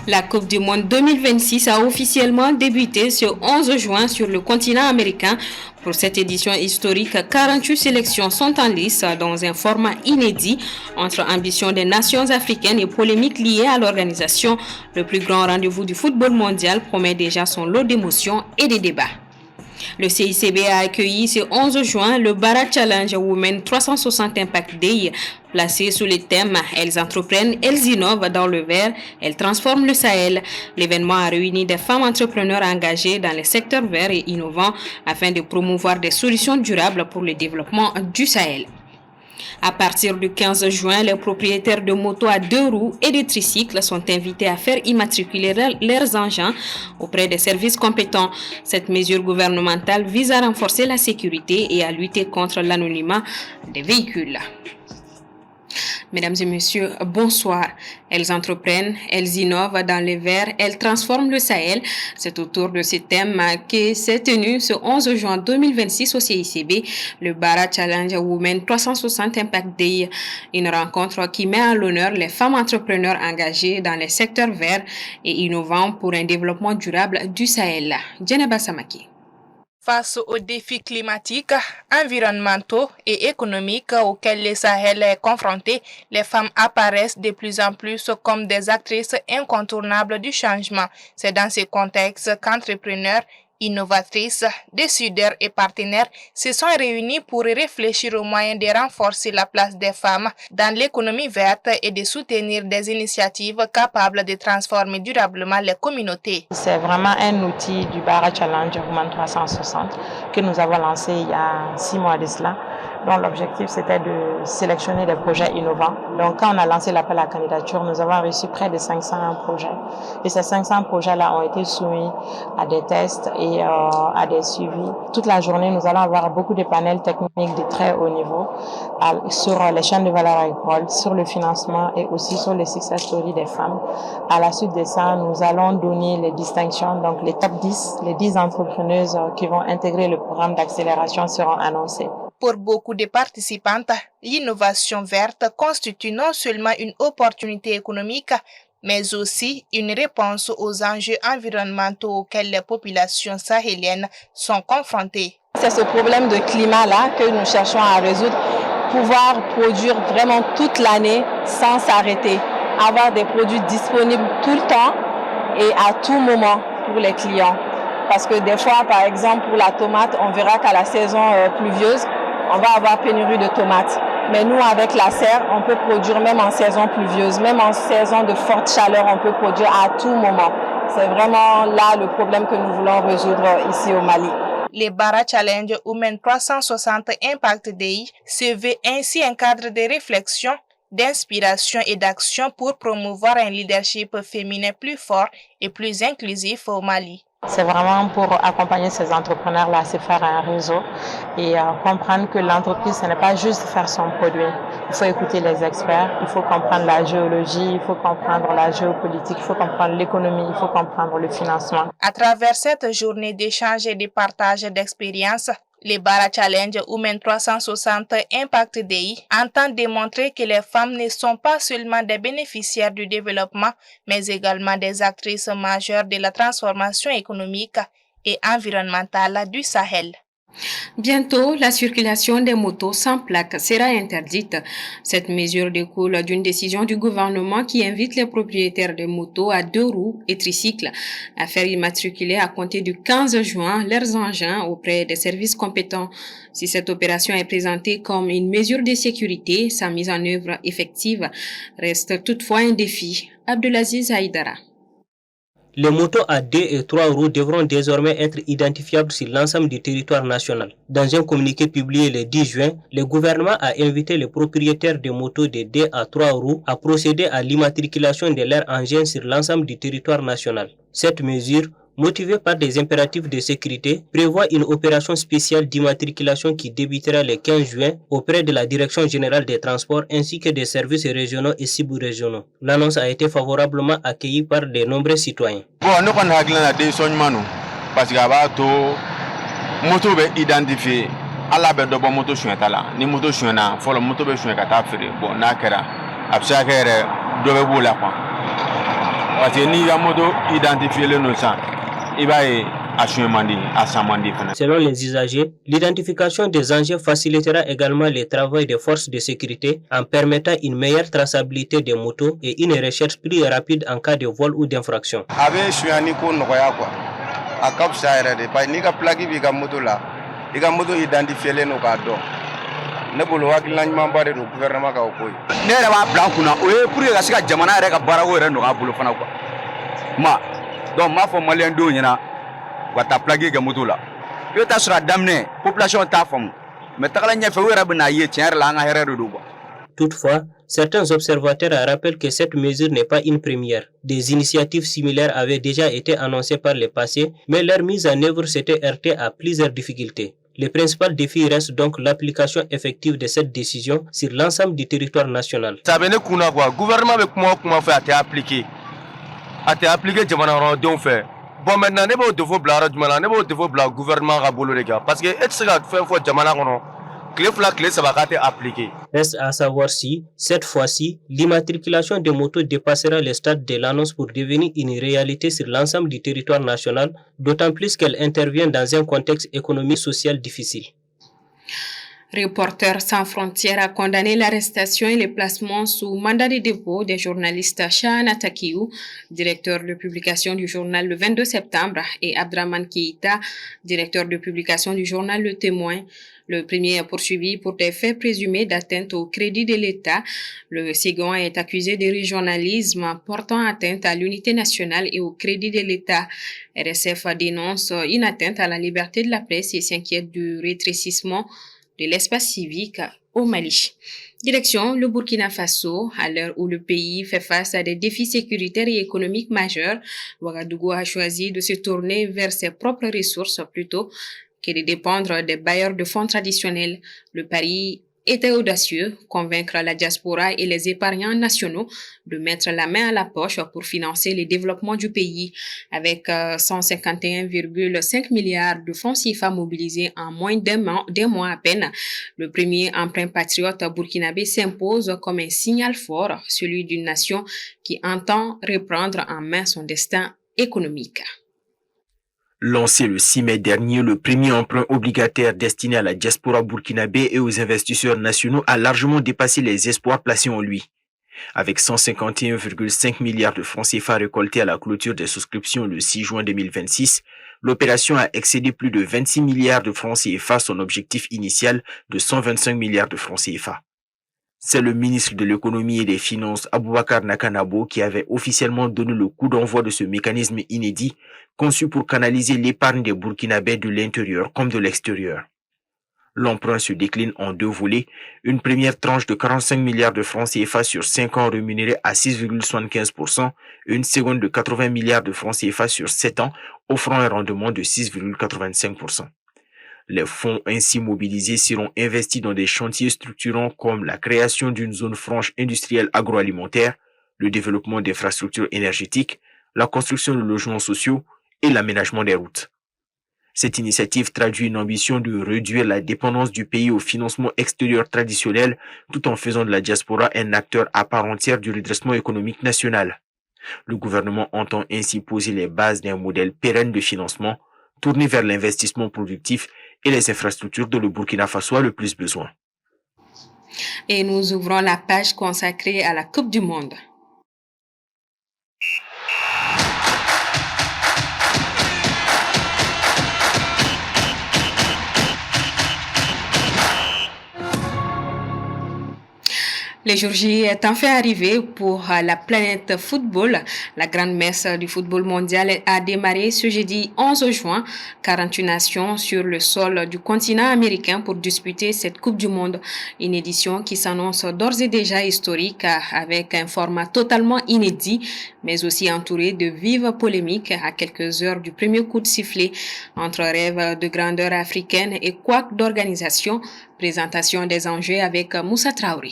La Coupe du Monde 2026 a officiellement débuté ce 11 juin sur le continent américain. Pour cette édition historique, 48 sélections sont en lice dans un format inédit entre ambition des nations africaines et polémiques liées à l'organisation. Le plus grand rendez-vous du football mondial promet déjà son lot d'émotions et de débats. Le CICB a accueilli ce 11 juin le Bara Challenge Women 360 Impact Day, placé sous le thème « Elles entreprennent, elles innovent dans le vert, elles transforment le Sahel ». L'événement a réuni des femmes entrepreneurs engagées dans les secteurs verts et innovants afin de promouvoir des solutions durables pour le développement du Sahel. À partir du 15 juin, les propriétaires de motos à 2 roues et de tricycles sont invités à faire immatriculer leurs engins auprès des services compétents. Cette mesure gouvernementale vise à renforcer la sécurité et à lutter contre l'anonymat des véhicules. Mesdames et messieurs, bonsoir. Elles entreprennent, elles innovent dans les verts, elles transforment le Sahel. C'est autour de ce thème que s'est tenu ce 11 juin 2026 au CICB, le Bara Challenge Women 360 Impact Day, une rencontre qui met en l'honneur les femmes entrepreneurs engagées dans les secteurs verts et innovants pour un développement durable du Sahel. Djeneba Samaki. Face aux défis climatiques, environnementaux et économiques auxquels le Sahel est confronté, les femmes apparaissent de plus en plus comme des actrices incontournables du changement. C'est dans ce contexte qu'entrepreneurs, innovatrices, décideurs et partenaires se sont réunis pour réfléchir aux moyens de renforcer la place des femmes dans l'économie verte et de soutenir des initiatives capables de transformer durablement les communautés. C'est vraiment un outil du Bara Challenge Women 360 que nous avons lancé il y a 6 mois de cela, dont l'objectif c'était de sélectionner des projets innovants. Donc quand on a lancé l'appel à candidature, nous avons reçu près de 500 projets. Et ces 500 projets-là ont été soumis à des tests et à des suivis. Toute la journée, nous allons avoir beaucoup de panels techniques de très haut niveau sur les chaînes de valeur agricole, sur le financement et aussi sur les success stories des femmes. À la suite de ça, nous allons donner les distinctions, donc les top 10, les 10 entrepreneuses qui vont intégrer le programme d'accélération seront annoncées. Pour beaucoup de participantes, l'innovation verte constitue non seulement une opportunité économique, mais aussi une réponse aux enjeux environnementaux auxquels les populations sahéliennes sont confrontées. C'est ce problème de climat-là que nous cherchons à résoudre, pouvoir produire vraiment toute l'année sans s'arrêter, avoir des produits disponibles tout le temps et à tout moment pour les clients. Parce que des fois, par exemple, pour la tomate, on verra qu'à la saison pluvieuse, on va avoir pénurie de tomates. Mais nous, avec la serre, on peut produire même en saison pluvieuse, même en saison de forte chaleur, on peut produire à tout moment. C'est vraiment là le problème que nous voulons résoudre ici au Mali. Le Bara Challenge Women 360 Impact Day se veut ainsi un cadre de réflexion, d'inspiration et d'action pour promouvoir un leadership féminin plus fort et plus inclusif au Mali. C'est vraiment pour accompagner ces entrepreneurs-là à se faire un réseau et comprendre que l'entreprise, ce n'est pas juste faire son produit. Il faut écouter les experts, il faut comprendre la géologie, il faut comprendre la géopolitique, il faut comprendre l'économie, il faut comprendre le financement. À travers cette journée d'échange et de partage d'expériences, le Bara Challenge Women 360 Impact Day entend démontrer que les femmes ne sont pas seulement des bénéficiaires du développement, mais également des actrices majeures de la transformation économique et environnementale du Sahel. Bientôt, la circulation des motos sans plaque sera interdite. Cette mesure découle d'une décision du gouvernement qui invite les propriétaires de motos à 2 roues et tricycles à faire immatriculer à compter du 15 juin leurs engins auprès des services compétents. Si cette opération est présentée comme une mesure de sécurité, sa mise en œuvre effective reste toutefois un défi. Abdelaziz Haïdara. Les motos à 2 et 3 roues devront désormais être identifiables sur l'ensemble du territoire national. Dans un communiqué publié le 10 juin, le gouvernement a invité les propriétaires de motos de 2 à 3 roues à procéder à l'immatriculation de leurs engins sur l'ensemble du territoire national. Cette mesure, motivée par des impératifs de sécurité, prévoit une opération spéciale d'immatriculation qui débutera le 15 juin auprès de la Direction générale des transports ainsi que des services régionaux et sous-régionaux. L'annonce a été favorablement accueillie par de nombreux citoyens. Bon, nous avons parce que moto be identifié ala be do moto choueta la ni moto chouena folo moto be choueta ka ta fere bon na kera absa kere do be bula quoi parce que n'i ka moto identifié no san i b'a ye a suɲɛman di a sanman di fana. Selon les usagers, l'identification des engins facilitera également le travail des forces de sécurité en permettant une meilleure traçabilité des motos et une recherche plus rapide en cas de vol ou d'infraction. A bɛ suɲɛni ko nɔgɔya quoi a ka fisa yɛrɛ de parce que n'i ka plaque b'i ka moto la i ka moto identifiélen no k'a dɔn ne bolo hakilina ɲumanba de don gouvernement ka o ko ye. Ne yɛrɛ b'a bila n kunna o ye pour que ka se ka jamana yɛrɛ ka baarako yɛrɛ nɔgɔya bolo fana quoi ma donc n b'a fɔ maliyɛn denw ɲɛna u ka taa plaque kɛ moto la i bɛ taa sɔrɔ a daminɛ population t'a faamu mais tagala ɲɛfɛ u yɛrɛ bɛ n'a ye tiɲɛ yɛrɛ la an ka hɛrɛ de don quoi. Toutefois, certains observateurs rappellent que cette mesure n'est pas une première. Des initiatives similaires avaient déjà été annoncées par le passé, mais leur mise en œuvre s'était heurtée à plusieurs difficultés. Le principal défi reste donc l'application effective de cette décision sur l'ensemble du territoire national. Ça bɛ ne kunna quoi gouvernement bɛ kuma o kuma fɛ a tɛ appliquer jamana kɔnɔdenw fɛ bon maintenant ne b'o défaut bila yɔrɔ jumɛn na ne b'o défaut bila gouvernement ka bolo de kan parce que e tɛ se ka fɛn fɔ jamana kɔnɔ tile fila tile saba k'a tɛ appliquer. Reste à savoir si, cette fois-ci, l'immatriculation des motos dépassera le stade de l'annonce pour devenir une réalité sur l'ensemble du territoire national, d'autant plus qu'elle intervient dans un contexte économique et social difficile. Reporters sans frontières a condamné l'arrestation et le placement sous mandat de dépôt des journalistes Shahana Takiou, directeur de publication du journal Le 22 septembre, et Abdraman Keïta, directeur de publication du journal Le Témoin. Le premier est poursuivi pour des faits présumés d'atteinte au crédit de l'État. Le second est accusé de régionalisme portant atteinte à l'unité nationale et au crédit de l'État. RSF dénonce une atteinte à la liberté de la presse et s'inquiète du rétrécissement de l'espace civique au Mali. Direction le Burkina Faso, à l'heure où le pays fait face à des défis sécuritaires et économiques majeurs, Ouagadougou a choisi de se tourner vers ses propres ressources plutôt que de dépendre des bailleurs de fonds traditionnels. Le pari était audacieux, convaincre la diaspora et les épargnants nationaux de mettre la main à la poche pour financer le développement du pays. Avec 151,5 milliards de francs CFA mobilisés en moins d'un mois à peine, le premier emprunt patriote burkinabé s'impose comme un signal fort, celui d'une nation qui entend reprendre en main son destin économique. Lancé le 6 mai dernier, le premier emprunt obligataire destiné à la diaspora burkinabé et aux investisseurs nationaux a largement dépassé les espoirs placés en lui. Avec 151,5 milliards de francs CFA récoltés à la clôture des souscriptions le 6 juin 2026, l'opération a excédé plus de 26 milliards de francs CFA son objectif initial de 125 milliards de francs CFA. C'est le ministre de l'économie et des finances Aboubakar Nakanabo qui avait officiellement donné le coup d'envoi de ce mécanisme inédit conçu pour canaliser l'épargne des Burkinabés de l'intérieur comme de l'extérieur. L'emprunt se décline en deux volets, une première tranche de 45 milliards de francs CFA sur 5 ans rémunérée à 6,75%, une seconde de 80 milliards de francs CFA sur 7 ans offrant un rendement de 6,85%. Les fonds ainsi mobilisés seront investis dans des chantiers structurants comme la création d'une zone franche industrielle agroalimentaire, le développement d'infrastructures énergétiques, la construction de logements sociaux et l'aménagement des routes. Cette initiative traduit une ambition de réduire la dépendance du pays au financement extérieur traditionnel tout en faisant de la diaspora un acteur à part entière du redressement économique national. Le gouvernement entend ainsi poser les bases d'un modèle pérenne de financement tourné vers l'investissement productif et les infrastructures dont le Burkina Faso a le plus besoin. Et nous ouvrons la page consacrée à la Coupe du Monde. Le jour J est enfin arrivé pour la planète football. La grande messe du football mondial a démarré ce jeudi 11 juin. 48 nations sur le sol du continent américain pour disputer cette Coupe du Monde. Une édition qui s'annonce d'ores et déjà historique avec un format totalement inédit, mais aussi entouré de vives polémiques à quelques heures du premier coup de sifflet. Entre rêves de grandeur africaine et couac d'organisation, présentation des enjeux avec Moussa Traoré.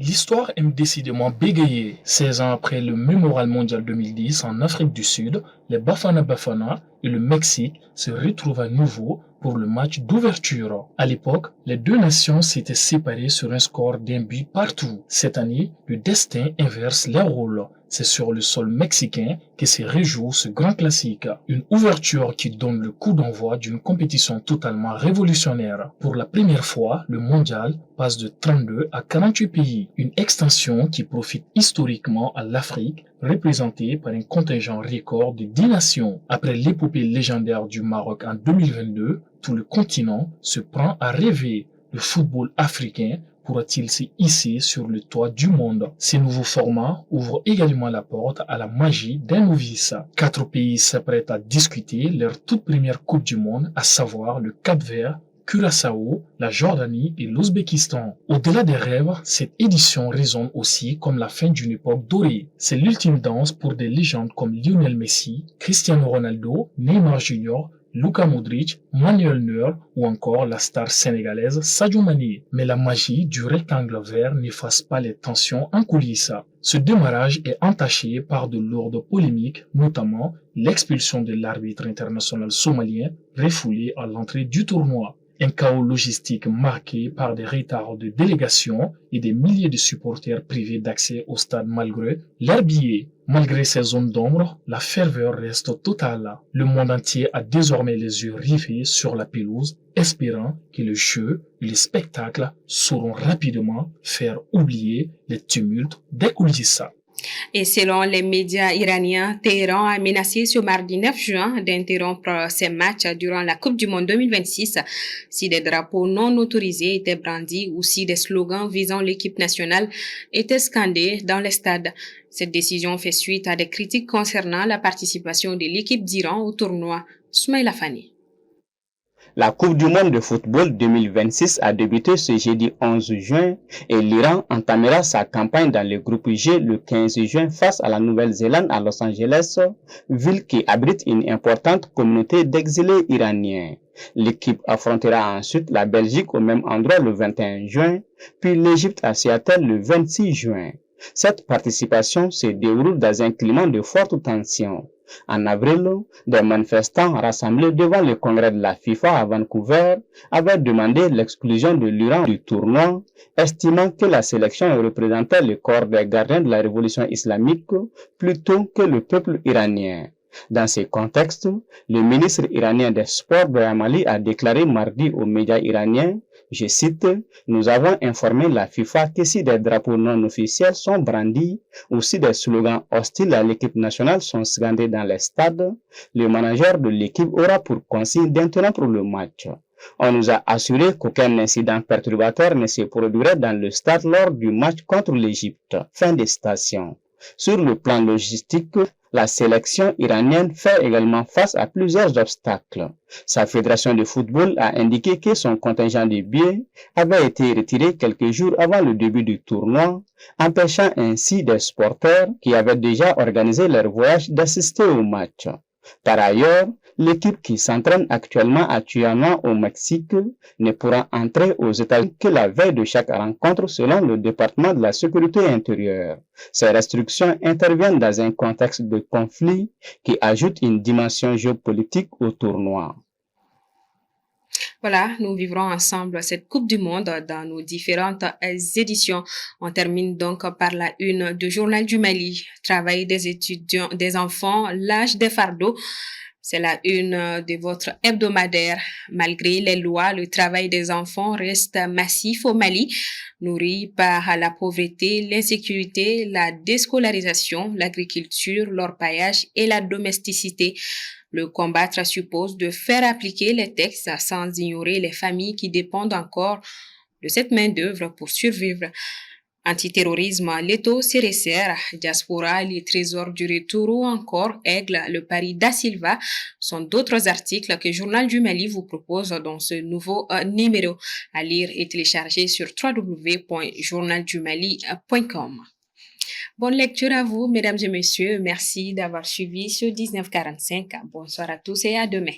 L'histoire aime décidément bégayer. 16 ans après le Mémorial mondial 2010 en Afrique du Sud, les Bafana Bafana, et le Mexique se retrouvent à nouveau pour le match d'ouverture. À l'époque, les deux nations s'étaient séparées sur un score d'1 but partout. Cette année, le destin inverse les rôles. C'est sur le sol mexicain que se rejoue ce grand classique. Une ouverture qui donne le coup d'envoi d'une compétition totalement révolutionnaire. Pour la première fois, le mondial passe de 32 à 48 pays. Une extension qui profite historiquement à l'Afrique, représentée par un contingent record de 10 nations. Après l'épopée légendaire du Maroc en 2022, tout le continent se prend à rêver. Le football africain pourra-t-il se hisser sur le toit du monde? Ces nouveaux formats ouvrent également la porte à la magie d'un novice. 4 pays s'apprêtent à discuter leur toute première Coupe du Monde, à savoir le Cap-Vert, Curaçao, la Jordanie et l'Ouzbékistan. Au-delà des rêves, cette édition résonne aussi comme la fin d'une époque dorée. C'est l'ultime danse pour des légendes comme Lionel Messi, Cristiano Ronaldo, Neymar Jr., Luka Modric, Manuel Neuer ou encore la star sénégalaise Sadio Mané. Mais la magie du rectangle vert n'efface pas les tensions en coulisses. Ce démarrage est entaché par de lourdes polémiques, notamment l'expulsion de l'arbitre international somalien refoulé à l'entrée du tournoi. Un chaos logistique marqué par des retards de délégation et des milliers de supporters privés d'accès au stade malgré leurs billets. Malgré ces zones d'ombre, la ferveur reste totale. Le monde entier a désormais les yeux rivés sur la pelouse, espérant que le jeu et les spectacles sauront rapidement faire oublier les tumultes des coulisses. Et selon les médias iraniens, Téhéran a menacé ce mardi 9 juin d'interrompre ses matchs durant la Coupe du Monde 2026 si des drapeaux non autorisés étaient brandis ou si des slogans visant l'équipe nationale étaient scandés dans les stades. Cette décision fait suite à des critiques concernant la participation de l'équipe d'Iran au tournoi. Soumaïla Fani. La Coupe du Monde de football 2026 a débuté ce jeudi 11 juin et l'Iran entamera sa campagne dans le groupe G le 15 juin face à la Nouvelle-Zélande à Los Angeles, ville qui abrite une importante communauté d'exilés iraniens. L'équipe affrontera ensuite la Belgique au même endroit le 21 juin, puis l'Égypte à Seattle le 26 juin. Cette participation se déroule dans un climat de forte tension. En avril, des manifestants rassemblés devant le congrès de la FIFA à Vancouver avaient demandé l'exclusion de l'Iran du tournoi, estimant que la sélection représentait le corps des gardiens de la révolution islamique plutôt que le peuple iranien. Dans ce contexte, le ministre iranien des Sports, Brahim Ali, a déclaré mardi aux médias iraniens, je cite, « Nous avons informé la FIFA que si des drapeaux non officiels sont brandis ou si des slogans hostiles à l'équipe nationale sont scandés dans les stades, le manager de l'équipe aura pour consigne d'interrompre le match. On nous a assuré qu'aucun incident perturbateur ne se produirait dans le stade lors du match contre l'Égypte. » Fin de citation. Sur le plan logistique, la sélection iranienne fait également face à plusieurs obstacles. Sa fédération de football a indiqué que son contingent de billets avait été retiré quelques jours avant le début du tournoi, empêchant ainsi des supporters qui avaient déjà organisé leur voyage d'assister au match. Par ailleurs, l'équipe qui s'entraîne actuellement à Tijuana au Mexique ne pourra entrer aux États-Unis que la veille de chaque rencontre selon le département de la sécurité intérieure. Ces restrictions interviennent dans un contexte de conflit qui ajoute une dimension géopolitique au tournoi. Voilà, nous vivrons ensemble cette Coupe du Monde dans nos différentes éditions. On termine donc par la une du Journal du Mali. Travail des étudiants, des enfants, l'âge des fardeaux. C'est la une de votre hebdomadaire. Malgré les lois, le travail des enfants reste massif au Mali, nourri par la pauvreté, l'insécurité, la déscolarisation, l'agriculture, l'orpaillage et la domesticité. Le combattre suppose de faire appliquer les textes sans ignorer les familles qui dépendent encore de cette main-d'œuvre pour survivre. Antiterrorisme, l'Étau CRSR, Diaspora, les trésors du retour ou encore Aigle, le pari da Silva sont d'autres articles que Journal du Mali vous propose dans ce nouveau numéro à lire et télécharger sur www.journaldumali.com. Bonne lecture à vous, mesdames et messieurs. Merci d'avoir suivi ce 1945. Bonsoir à tous et à demain.